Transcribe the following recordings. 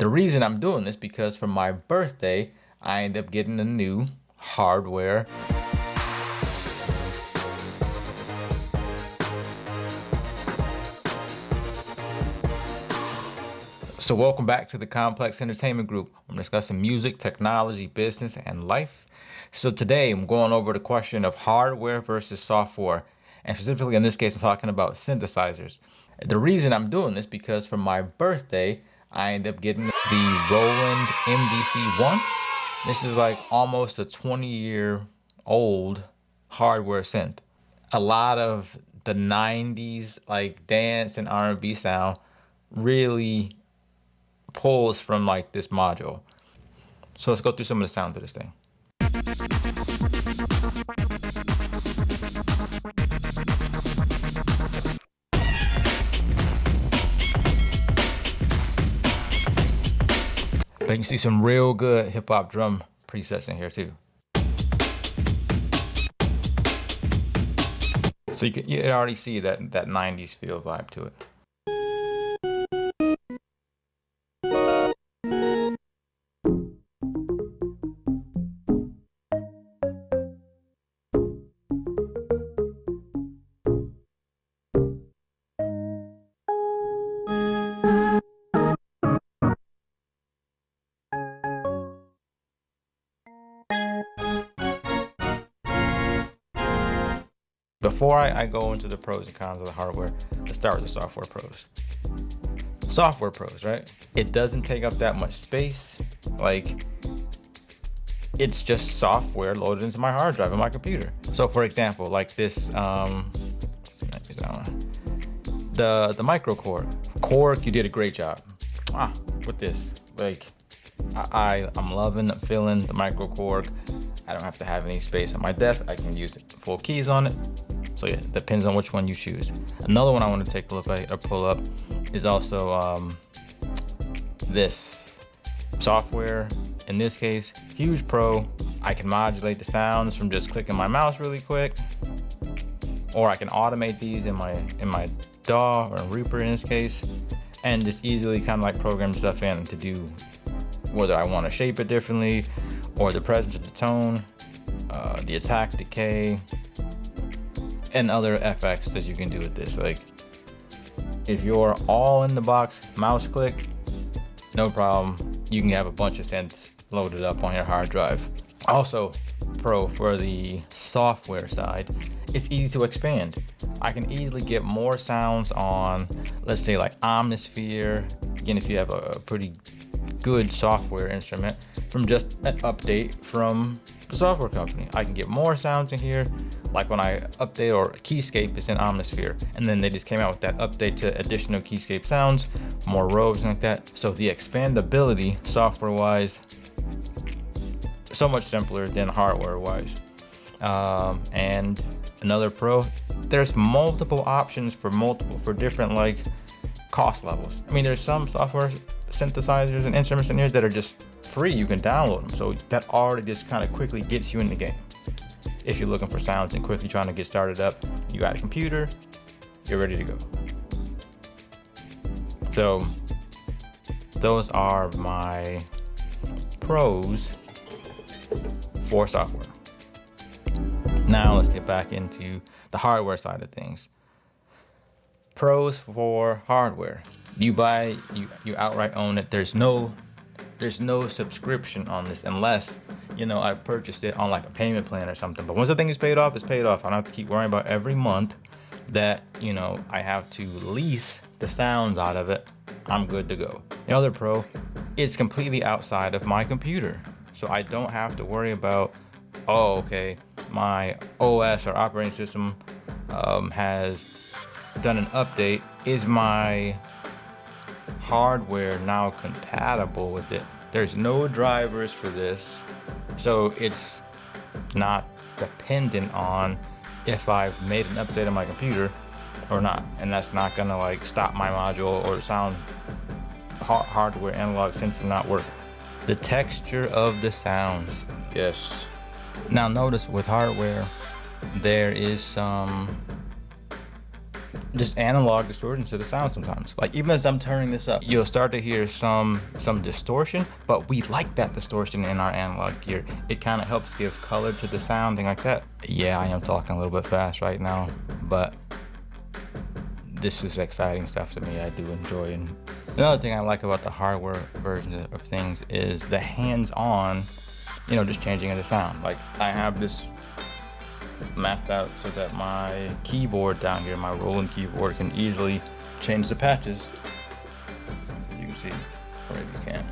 The reason I'm doing this because for my birthday, I ended up getting a new hardware. So welcome back to the Complex Entertainment Group. I'm discussing music, technology, business, and life. So today I'm going over the question of hardware versus software. And specifically in this case, I'm talking about synthesizers. The reason I'm doing this because for my birthday, I ended up getting the Roland MDC-1. This is like almost a 20-year-old hardware synth. A lot of the 90s like dance and R&B sound really pulls from like this module. So let's go through some of the sounds of this thing. But you can see some real good hip hop drum presets in here too. So you already see that 90s feel vibe to it. Before I go into the pros and cons of the hardware, let's start with the software pros. Software pros, right? It doesn't take up that much space. Like, it's just software loaded into my hard drive on my computer. So for example, like this, the micro Korg. Korg, you did a great job. With this, like, I'm loving, feeling the micro Korg. I don't have to have any space on my desk. I can use the full keys on it. So yeah, it depends on which one you choose. Another one I want to take a look at or pull up is also this software. In this case, huge pro. I can modulate the sounds from just clicking my mouse really quick, or I can automate these in my DAW or Reaper in this case, and just easily kind of like program stuff in to do whether I want to shape it differently, or the presence of the tone, the attack, decay, and other effects that you can do with this. Like, if you're all in the box mouse click, no problem. You can have a bunch of synths loaded up on your hard drive. Also, pro for the software side, it's easy to expand. I can easily get more sounds on, let's say like Omnisphere. Again, if you have a pretty good software instrument, from just an update from the software company. I can get more sounds in here, like when I update or keyscape is in Omnisphere, and then they just came out with that update to additional keyscape sounds, more robes and like that. So the expandability software wise, so much simpler than hardware wise. And another pro, there's multiple options for different like cost levels. I mean, there's some software synthesizers and instruments in here that are just free. You can download them, so that already just kind of quickly gets you in the game. If you're looking for sounds and quickly trying to get started up, you got a computer, you're ready to go. So those are my pros for software. Now let's get back into the hardware side of things. Pros for hardware. You buy, you outright own it. There's no subscription on this unless, I've purchased it on like a payment plan or something. But once the thing is paid off, it's paid off. I don't have to keep worrying about every month that, I have to lease the sounds out of it. I'm good to go. The other pro, it's completely outside of my computer. So I don't have to worry about, my OS or operating system has done an update. Is my hardware now compatible with it? There's no drivers for this, so it's not dependent on if I've made an update on my computer or not, and that's not gonna like stop my module or sound hardware analog synth from not working. The texture of the sounds, yes. Now notice with hardware there is some just analog distortion to the sound sometimes. Like even as I'm turning this up, you'll start to hear some distortion, but we like that distortion in our analog gear. It kind of helps give color to the sound, thing like that. Yeah, I am talking a little bit fast right now, but this is exciting stuff to me. I do enjoy. And another thing I like about the hardware version of things is the hands-on, you know, just changing of the sound. Like I have this mapped out so that my keyboard down here, my rolling keyboard, can easily change the patches, as you can see, or maybe you can't.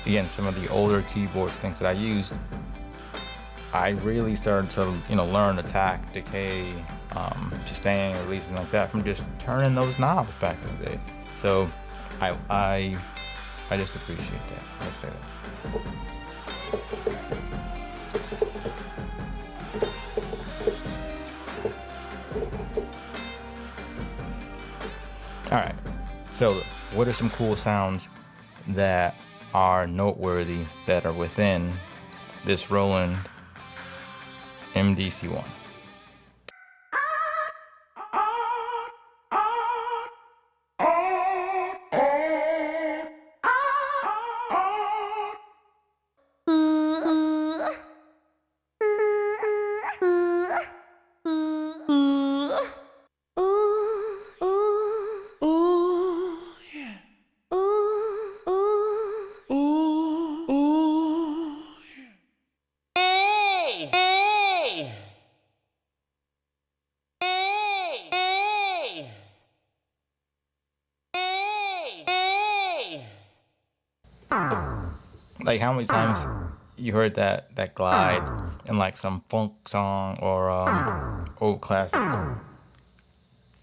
Again, some of the older keyboard things that I used, I really started to, you know, learn attack, decay, sustain, release, and like that from just turning those knobs back in the day. So I just appreciate that. Let's say that. All right, so what are some cool sounds that are noteworthy that are within this Roland MDC1? Like how many times you heard that glide in like some funk song or old classic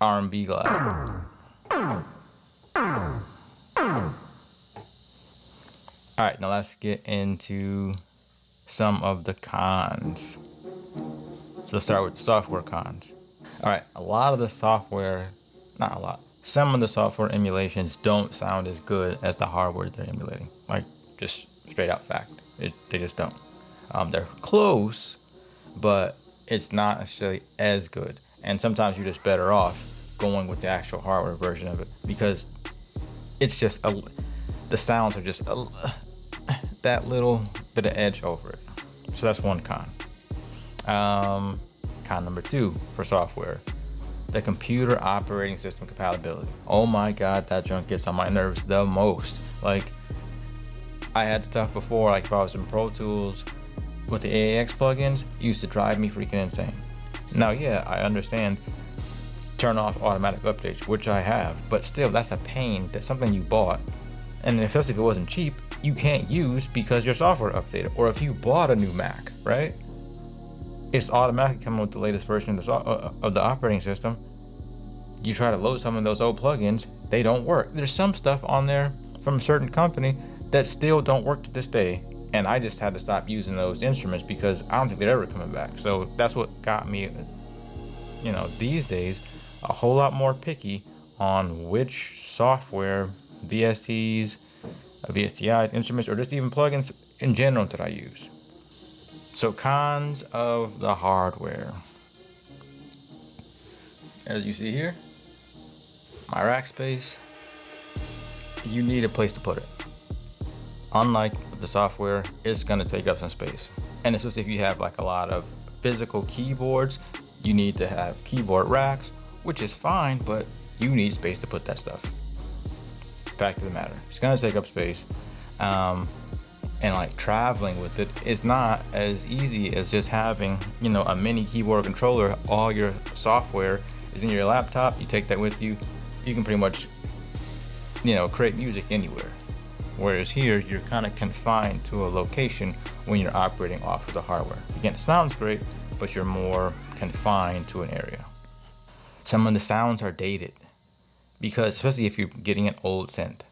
R&B glide? All right, now let's get into some of the cons. So let's start with the software cons. All right, a lot of the software, not a lot, some of the software emulations don't sound as good as the hardware they're emulating. Like just straight out fact, they just don't. They're close, but it's not necessarily as good. And sometimes you're just better off going with the actual hardware version of it because it's just the sounds are just that little bit of edge over it. So that's one con. Con number 2 for software, the computer operating system compatibility. Oh my god, that junk gets on my nerves the most. Like I had stuff before, like if I was in Pro Tools with the AAX plugins, it used to drive me freaking insane. Now yeah, I understand turn off automatic updates, which I have, but still that's a pain. That's something you bought, and especially if it wasn't cheap, you can't use because your software updated. Or if you bought a new Mac, right, it's automatically coming with the latest version of the operating system. You try to load some of those old plugins, they don't work. There's some stuff on there from a certain company that still don't work to this day, and I just had to stop using those instruments because I don't think they're ever coming back. So that's what got me, you know, these days a whole lot more picky on which software, VSTs, VSTIs, instruments, or just even plugins in general that I use. So cons of the hardware. As you see here, my rack space, you need a place to put it. Unlike the software, it's gonna take up some space. And especially if you have like a lot of physical keyboards, you need to have keyboard racks, which is fine, but you need space to put that stuff. Fact of the matter, it's gonna take up space. And like traveling with it is not as easy as just having, you know, a mini keyboard controller. All your software is in your laptop. You take that with you. You can pretty much, you know, create music anywhere. Whereas here, you're kind of confined to a location when you're operating off of the hardware. Again, it sounds great, but you're more confined to an area. Some of the sounds are dated because, especially if you're getting an old synth.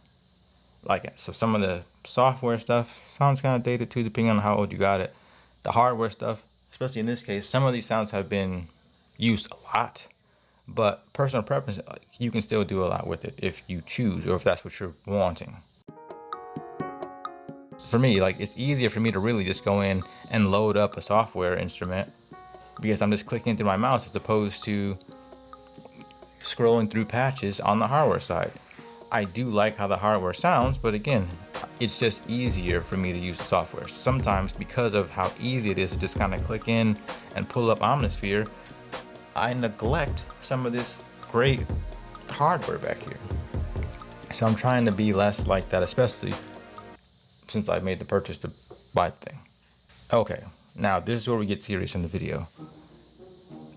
Like, so some of the software stuff sounds kind of dated too, depending on how old you got it. The hardware stuff, especially in this case, some of these sounds have been used a lot, but personal preference, you can still do a lot with it if you choose, or if that's what you're wanting. For me, like, it's easier for me to really just go in and load up a software instrument because I'm just clicking through my mouse, as opposed to scrolling through patches on the hardware side. I do like how the hardware sounds, but again, it's just easier for me to use the software. Sometimes because of how easy it is to just kind of click in and pull up Omnisphere, I neglect some of this great hardware back here. So I'm trying to be less like that, especially since I made the purchase to buy the thing. Okay, now this is where we get serious in the video.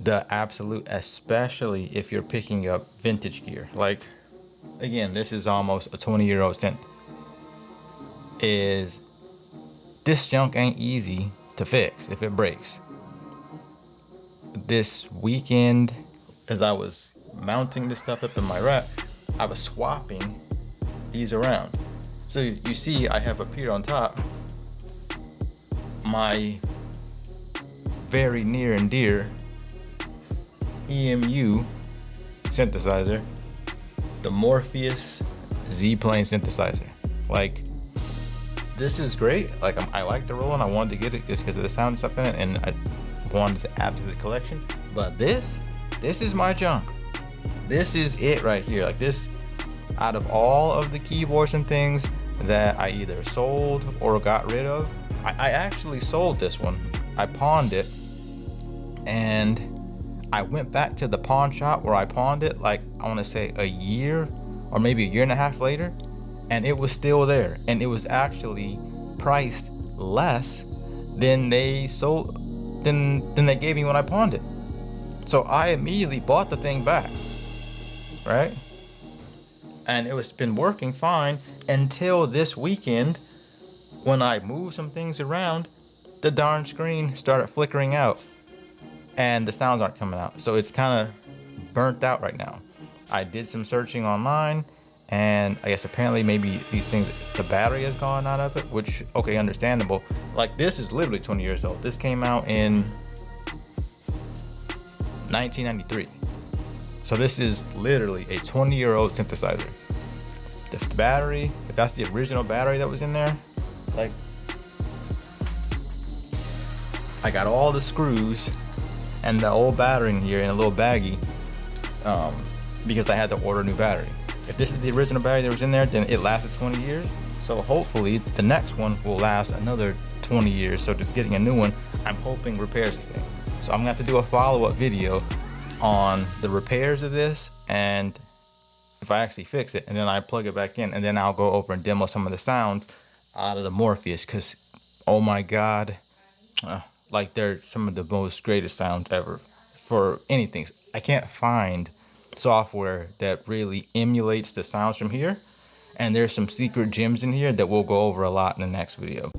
The absolute, especially if you're picking up vintage gear. Like, again, this is almost a 20-year-old synth. Is this junk ain't easy to fix if it breaks. This weekend, as I was mounting this stuff up in my rack, I was swapping these around. So you see I have up here on top my very near and dear EMU synthesizer, the Morpheus Z-Plane synthesizer. Like, this is great. Like, I like the Roland. I wanted to get it just because of the sound stuff in it, and I wanted to add to the collection. But this is my junk. This is it right here. Like, this, out of all of the keyboards and things that I either sold or got rid of, I actually sold this one. I pawned it, and I went back to the pawn shop where I pawned it, like, I want to say a year or maybe a year and a half later, and it was still there, and it was actually priced less than they sold, than they gave me when I pawned it. So I immediately bought the thing back, right? And it was been working fine until this weekend when I moved some things around. The darn screen started flickering out and the sounds aren't coming out. So it's kind of burnt out right now. I did some searching online, and I guess apparently maybe these things, the battery has gone out of it, which, okay, understandable. Like, this is literally 20 years old. This came out in 1993. So this is literally a 20-year-old synthesizer. If the battery, if that's the original battery that was in there, like, I got all the screws and the old battery in here in a little baggie, because I had to order a new battery. If this is the original battery that was in there, then it lasted 20 years. So hopefully the next one will last another 20 years. So just getting a new one, I'm hoping repairs the thing. So I'm gonna have to do a follow-up video on the repairs of this, and if I actually fix it, and then I plug it back in, and then I'll go over and demo some of the sounds out of the Morpheus, because oh my god, like, they're some of the most greatest sounds ever for anything. I can't find software that really emulates the sounds from here, and there's some secret gems in here that we'll go over a lot in the next video.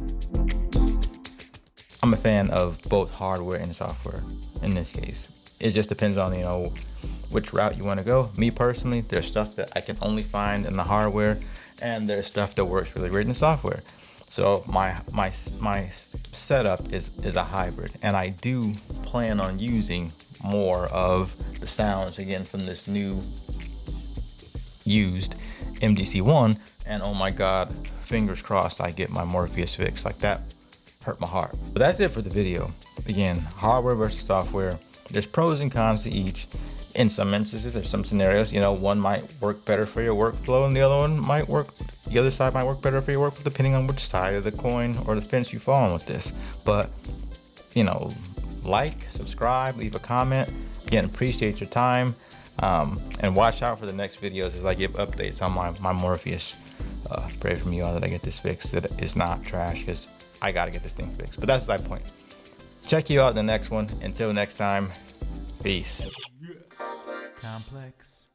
I'm a fan of both hardware and software in this case. It just depends on, you know, which route you want to go. Me personally, there's stuff that I can only find in the hardware, and there's stuff that works really great in the software. So my setup is a hybrid, and I do plan on using more of the sounds again from this new used MDC1. And oh my god, fingers crossed I get my Morpheus fixed. Like, that hurt my heart. But that's it for the video. Again, hardware versus software. There's pros and cons to each. In some instances, there's some scenarios, you know, one might work better for your workflow and the other one might work, the other side might work better for your workflow, depending on which side of the coin or the fence you fall on with this. But, you know, like, subscribe, leave a comment. Again, appreciate your time, and watch out for the next videos as I give updates on my Morpheus. Pray for me all that I get this fixed, that it's not trash, because I gotta get this thing fixed. But that's the side point. Check you out in the next one. Until next time, peace. Complex.